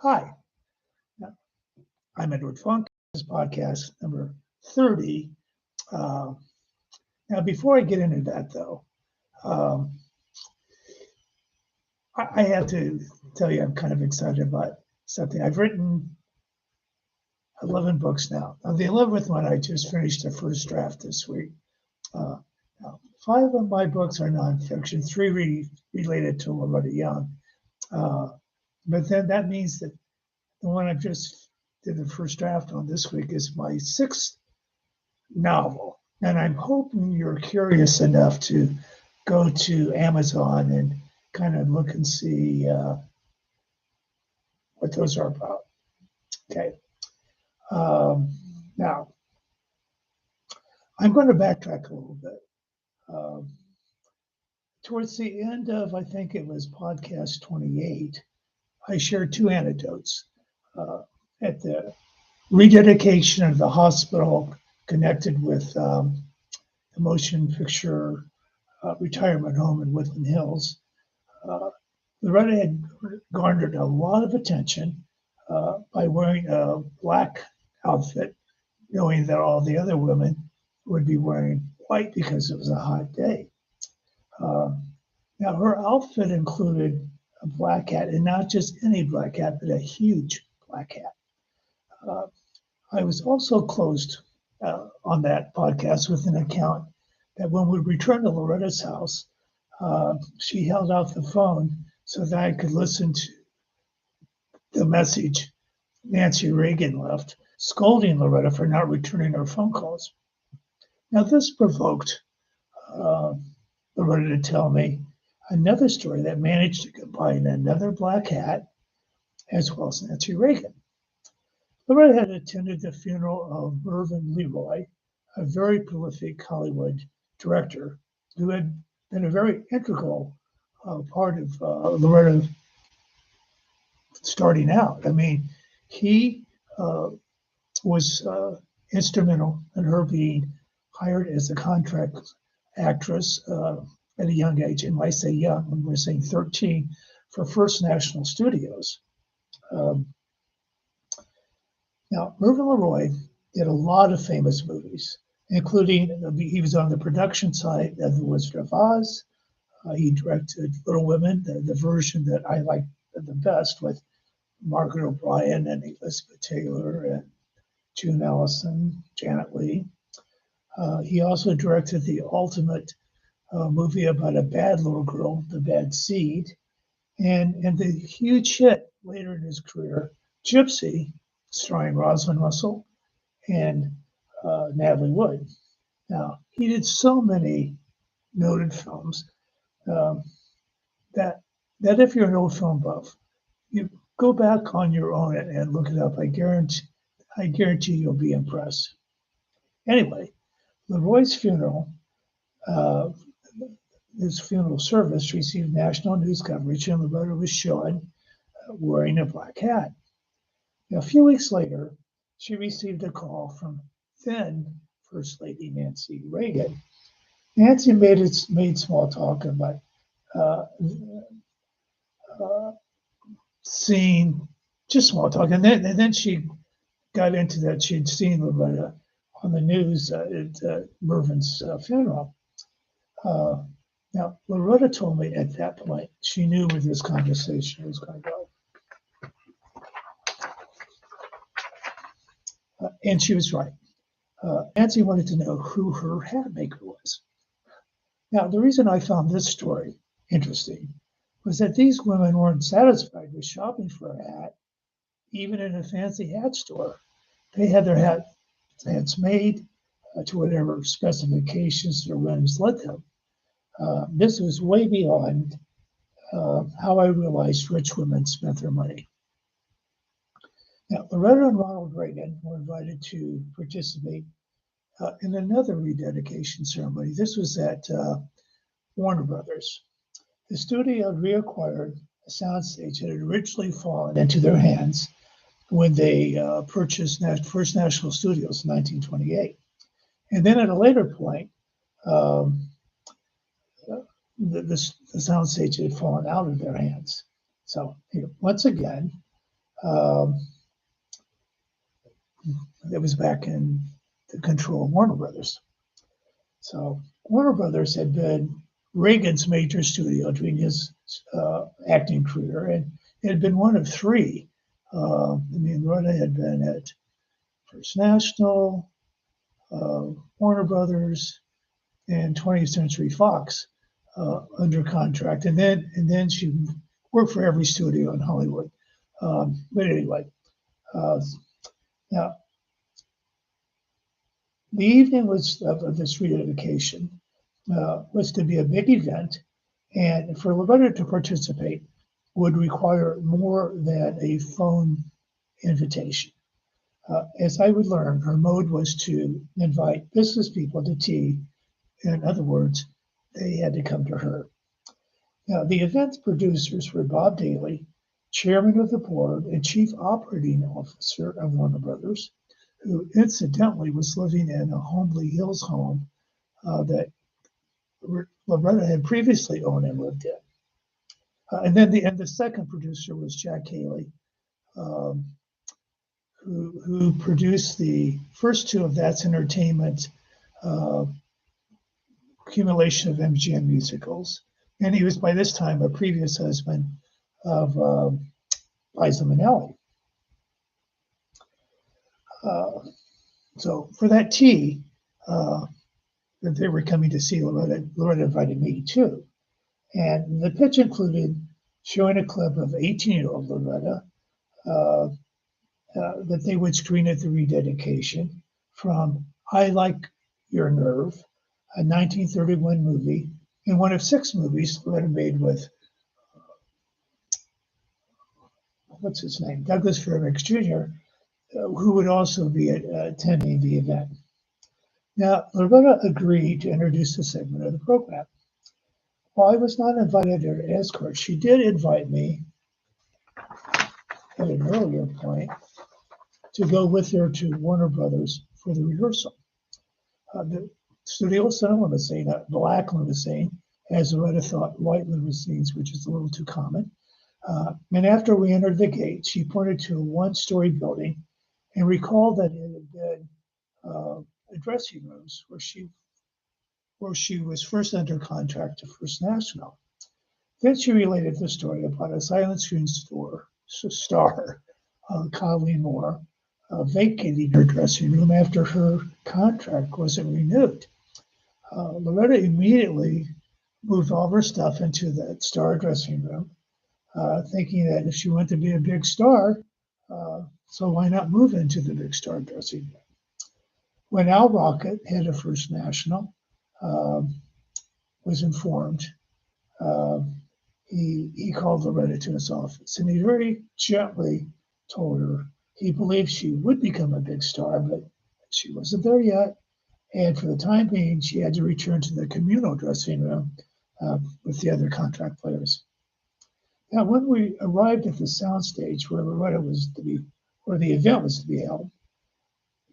Hi, I'm Edward Funk. This is podcast number 30. Uh, Now, before I get into that, though, um, I have to tell you I'm kind of excited about something. I've written 11 books now. Now, the 11th one, I just finished the first draft this week. Now, 5 of my books are nonfiction, 3 related to Loretta Young. But then that means that the one I just did the first draft on this week is my 6th novel. And I'm hoping you're curious enough to go to Amazon and kind of look and see what those are about. Okay. Now, I'm going to backtrack a little bit. Towards the end of, I think it was podcast 28, I shared 2 anecdotes at the rededication of the hospital connected with the motion picture retirement home in Woodland Hills. Loretta had garnered a lot of attention by wearing a black outfit, knowing that all the other women would be wearing white because it was a hot day. Now, her outfit included a black hat, and not just any black hat, but a huge black hat. I was also closed on that podcast with an account that when we returned to Loretta's house, she held out the phone so that I could listen to the message Nancy Reagan left, scolding Loretta for not returning her phone calls. Now, this provoked Loretta to tell me another story that managed to combine another black hat as well as Nancy Reagan. Loretta had attended the funeral of Mervyn LeRoy, a very prolific Hollywood director who had been a very integral part of Loretta starting out. I mean, he was instrumental in her being hired as a contract actress at a young age, and when I say young, when we're saying 13, for First National Studios. Now, Mervyn LeRoy did a lot of famous movies, including he was on the production side of The Wizard of Oz. He directed Little Women, the version that I like the best, with Margaret O'Brien and Elizabeth Taylor and June Allison, Janet Leigh. He also directed the ultimate movie about a bad little girl, The Bad Seed, and the huge hit later in his career, Gypsy, starring Rosalind Russell and Natalie Wood. Now, he did so many noted films that if you're an old film buff, you go back on your own and look it up. I guarantee you'll be impressed. Anyway, LeRoy's funeral, his funeral service received national news coverage, and Loretta was shown wearing a black hat. Now, a few weeks later, she received a call from then First Lady Nancy Reagan. Nancy made small talk about seeing, just small talk, and then she got into that she'd seen Loretta on the news at Mervyn's funeral. Now, Loretta told me at that point she knew where this conversation was going to go. And she was right. Nancy wanted to know who her hat maker was. Now, the reason I found this story interesting was that these women weren't satisfied with shopping for a hat, even in a fancy hat store. They had their hats made to whatever specifications their whims led them. This was way beyond how I realized rich women spent their money. Now, Loretta and Ronald Reagan were invited to participate in another rededication ceremony. This was at Warner Brothers. The studio had reacquired a soundstage that had originally fallen into their hands when they purchased First National Studios in 1928. And then at a later point, the soundstage had fallen out of their hands. So once again, Um, that was back in the control of Warner Brothers. So Warner Brothers had been Reagan's major studio during his acting career, and it had been one of three. Loretta had been at First National, Warner Brothers, and 20th Century Fox under contract, and then she worked for every studio in Hollywood. But anyway, now the evening of this rededication was to be a big event, and for Loretta to participate would require more than a phone invitation. As I would learn, her mode was to invite business people to tea. In other words, they had to come to her. Now, the event's producers were Bob Daly, chairman of the board and chief operating officer of Warner Brothers, who incidentally was living in a Homely Hills home that Loretta had previously owned and lived in. And then the second producer was Jack Haley, who produced the first two of That's Entertainment accumulation of MGM musicals. And he was by this time a previous husband of Liza Minnelli. So for that tea, that they were coming to see Loretta invited me too. And the pitch included showing a clip of 18-year-old Loretta that they would screen at the rededication from I Like Your Nerve, a 1931 movie, and one of 6 movies Loretta made with, what's his name, Douglas Fairbanks Jr., who would also be attending the event. Now, Loretta agreed to introduce the segment of the program. While I was not invited to her escort, she did invite me at an earlier point to go with her to Warner Brothers for the rehearsal. The studio was in a limousine, a black limousine, as Loretta thought white limousines, which is a little too common. And after we entered the gate, she pointed to a one-story building and recalled that it had been dressing rooms where she was first under contract to First National. Then she related the story about a silent screen star, Colleen Moore, vacating her dressing room after her contract wasn't renewed. Loretta immediately moved all her stuff into that star dressing room, thinking that if she wanted to be a big star, so why not move into the big star dressing room? When Al Rocket, head of First National, was informed, he called Loretta to his office, and he very gently told her he believed she would become a big star, but she wasn't there yet. And for the time being, she had to return to the communal dressing room with the other contract players. Now, when we arrived at the soundstage where where the event was to be held,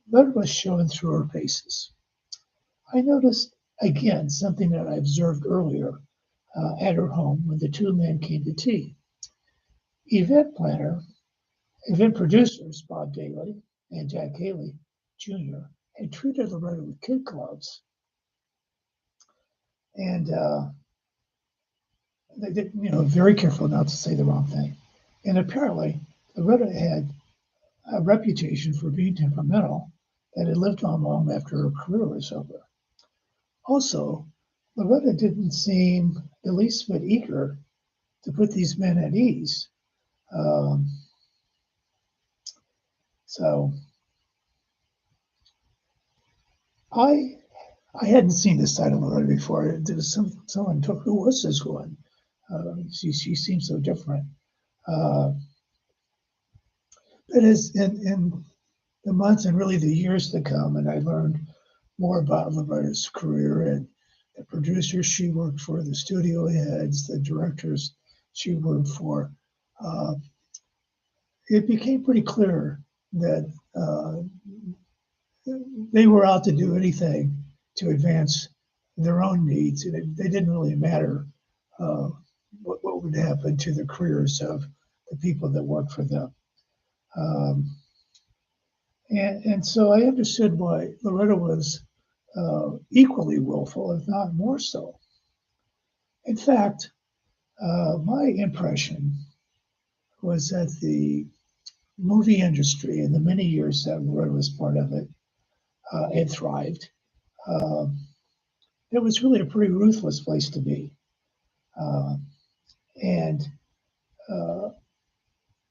Loretta was showing through her paces. I noticed again something that I observed earlier at her home when the two men came to tea. Event producers Bob Daly and Jack Haley Jr. had treated Loretta with kid gloves, and they did, very careful not to say the wrong thing. And apparently, Loretta had a reputation for being temperamental that had lived on long after her career was over. Also, Loretta didn't seem the least bit eager to put these men at ease. So I hadn't seen this side of Loretta before. There was someone took, who was this one? She seemed so different. But as in the months and really the years to come, and I learned more about Loretta's career and the producers she worked for, the studio heads, the directors she worked for, it became pretty clear that they were out to do anything to advance their own needs, and they didn't really matter what would happen to the careers of the people that worked for them. Um, and so I understood why Loretta was equally willful, if not more so. In fact, my impression was that the movie industry, in the many years that Loretta was part of it, and thrived, um, it was really a pretty ruthless place to be. Uh, and uh,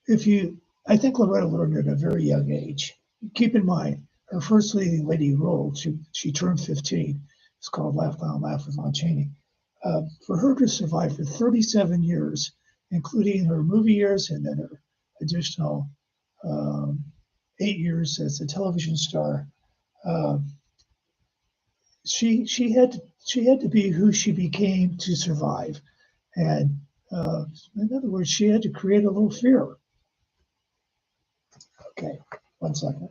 if you, I think Loretta learned at a very young age. Keep in mind, her first leading lady role, she turned 15. It's called Laugh Loud, Laugh with Lon Chaney. For her to survive for 37 years, including her movie years and then her additional um, 8 years as a television star, uh, she had to be who she became to survive. And in other words, she had to create a little fear. Okay, 1 second.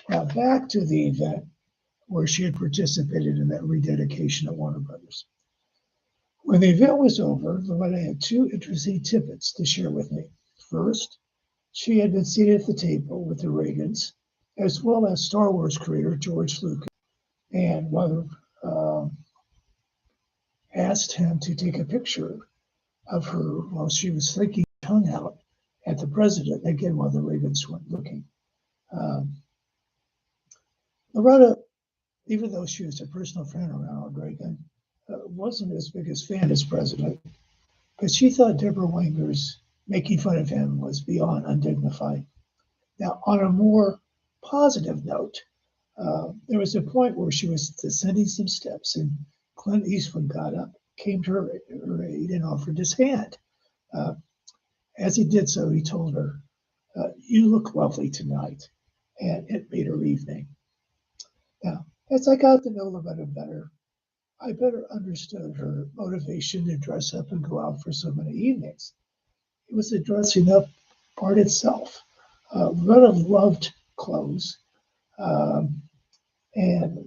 Now back to the event where she had participated in that rededication at Warner Brothers. When the event was over, Loretta had two interesting tidbits to share with me. First, she had been seated at the table with the Reagans, as well as Star Wars creator George Lucas, and asked him to take a picture of her while she was flicking her tongue out at the president, again, while the Reagans weren't looking. Um, Loretta, even though she was a personal friend of Ronald Reagan, wasn't as big a fan as president, because she thought Deborah Winger's making fun of him was beyond undignified. Now, on a more positive note, there was a point where she was descending some steps, and Clint Eastwood got up, came to her aid, and offered his hand. Uh, as he did so, he told her, "You look lovely tonight," and it made her evening. Now, as I got to know Loretta better, I better understood her motivation to dress up and go out for so many evenings. It was the dressing up part itself. Loretta loved clothes, um, and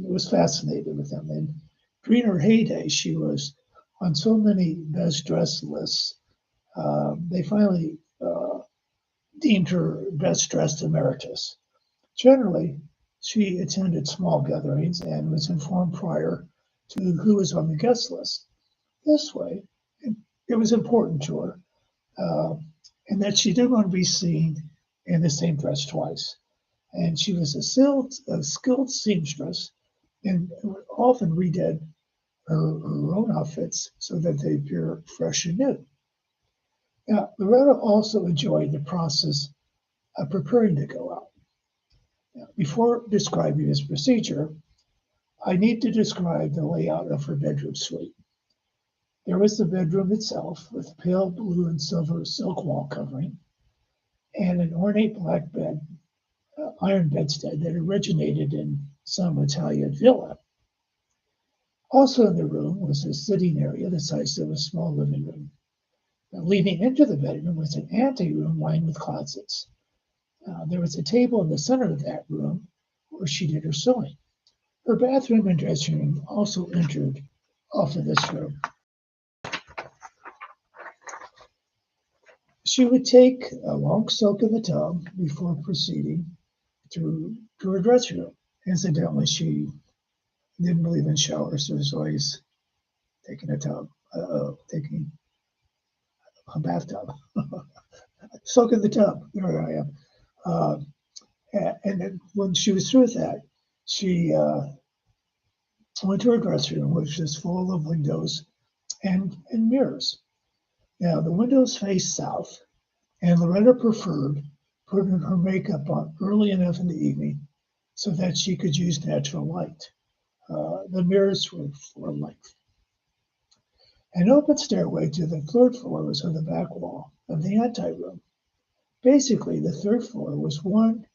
was fascinated with them. And during her heyday, she was on so many best dressed lists. They finally deemed her best dressed emeritus. Generally, she attended small gatherings and was informed prior to who was on the guest list. This way, it was important to her, uh, and that she didn't want to be seen in the same dress twice. And she was a skilled seamstress and would often redid her own outfits so that they appear fresh and new. Now, Loretta also enjoyed the process of preparing to go out. Now, before describing this procedure, I need to describe the layout of her bedroom suite. There was the bedroom itself with pale blue and silver silk wall covering and an ornate black bed, iron bedstead that originated in some Italian villa. Also in the room was a sitting area the size of a small living room. Now, leading into the bedroom was an anteroom lined with closets. There was a table in the center of that room where she did her sewing. Her bathroom and dressing room also entered off of this room. She would take a long soak in the tub before proceeding to her dressing room. Incidentally, she didn't believe in showers, so was always taking taking a bathtub. Soak in the tub. There I am. Uh, and then when she was through with that, she went to her dressing room, which is full of windows and mirrors. Now, the windows face south, and Loretta preferred putting her makeup on early enough in the evening so that she could use natural light. The mirrors were floor length. An open stairway to the third floor was on the back wall of the anteroom. Basically, the third floor was one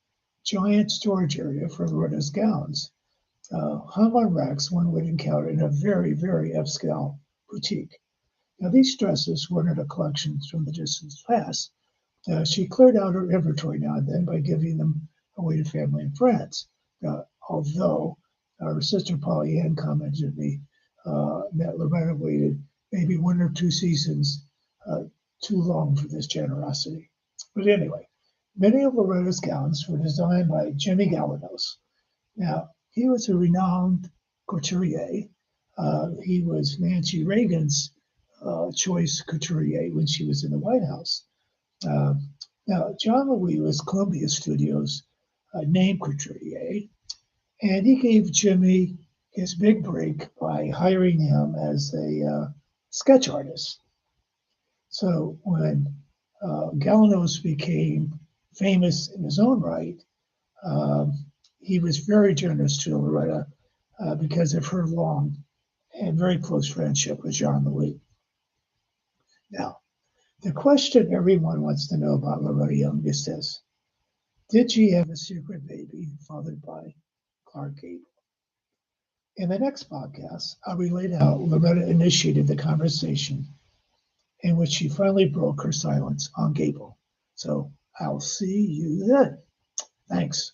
giant storage area for Loretta's gowns, hung on racks one would encounter in a very, very upscale boutique. Now, these dresses were not a collection from the distant past. She cleared out her inventory now and then by giving them away to family and friends. Although her sister Polly Ann commented to me that Loretta waited maybe 1 or 2 seasons too long for this generosity. But anyway, many of Loretta's gowns were designed by Jimmy Galanos. Now, he was a renowned couturier. He was Nancy Reagan's choice couturier when she was in the White House. Now, John Louis was Columbia Studios' name couturier, and he gave Jimmy his big break by hiring him as a sketch artist. So when Galanos became famous in his own right, he was very generous to Loretta because of her long and very close friendship with John Louis. Now, the question everyone wants to know about Loretta Young is this: did she have a secret baby fathered by Clark Gable? In the next podcast, I'll relate how Loretta initiated the conversation in which she finally broke her silence on Gable. So I'll see you then. Thanks.